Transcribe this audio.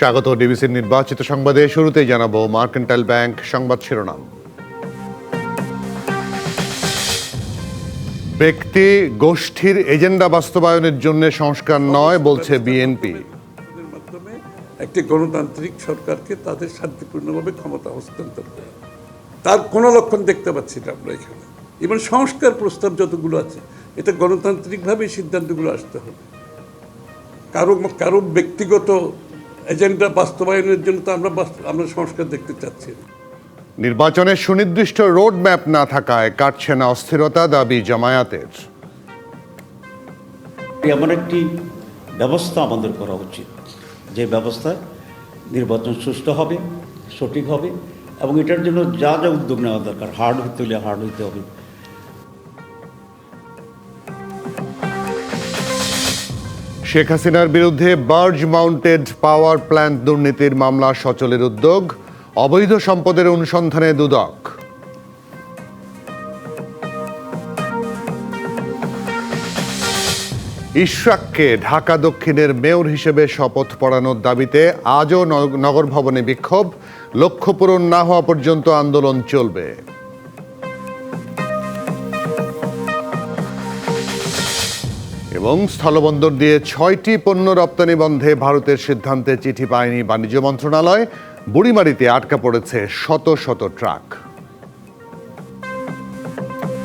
স্বাগত ডিবিসির নির্বাচিত সংবাদে। শুরুতেই জানাবো মার্কেন্টাইল ব্যাংক সংবাদ শিরোনাম। ব্যক্তি গোষ্ঠীর এজেন্ডা বাস্তবায়নের জন্য সংস্কার নয় বলছে বিএনপি। মাধ্যমে একটি গণতান্ত্রিক সরকারকে তাদের শান্তিপূর্ণভাবে ক্ষমতা হস্তান্তর করা, তার কোনো লক্ষণ দেখতে পাচ্ছি না আমরা এখানে। এবং সংস্কার প্রস্তাব যতগুলো আছে, এটা গণতান্ত্রিকভাবে সিদ্ধান্তগুলো আসতে হবে। কারো ব্যক্তিগত এজেন্ডা বাস্তবায়নের জন্য তো আমরা সংস্কার দেখতে চাচ্ছি না। নির্বাচনের সুনির্দিষ্ট রোড ম্যাপ না থাকায় কাটছে না অস্থিরতা, দাবি জামায়াতের। এমন একটি ব্যবস্থা আমাদের করা উচিত, যে ব্যবস্থায় নির্বাচন সুষ্ঠু হবে, সঠিক হবে, এবং এটার জন্য যা যা উদ্যোগ নেওয়া দরকার, হার্ড হতে হলে হার্ড হইতে হবে। শেখ হাসিনার বিরুদ্ধে বার্জ মাউন্টেড পাওয়ার প্ল্যান্ট দুর্নীতির মামলা সচলের উদ্যোগ, অবৈধ সম্পদের অনুসন্ধানে দুদক। ইশরাককে ঢাকা দক্ষিণের মেয়র হিসেবে শপথ পড়ানোর দাবিতে আজও নগর ভবনে বিক্ষোভ, লক্ষ্য পূরণ না হওয়া পর্যন্ত আন্দোলন চলবে। এবং স্থলবন্দর দিয়ে 6টি পণ্য রপ্তানি বন্ধে ভারতের সিদ্ধান্তে চিঠি পায়নি বাণিজ্য মন্ত্রণালয়। বুড়িমারীতে আটকা পড়েছে শত শত ট্রাক।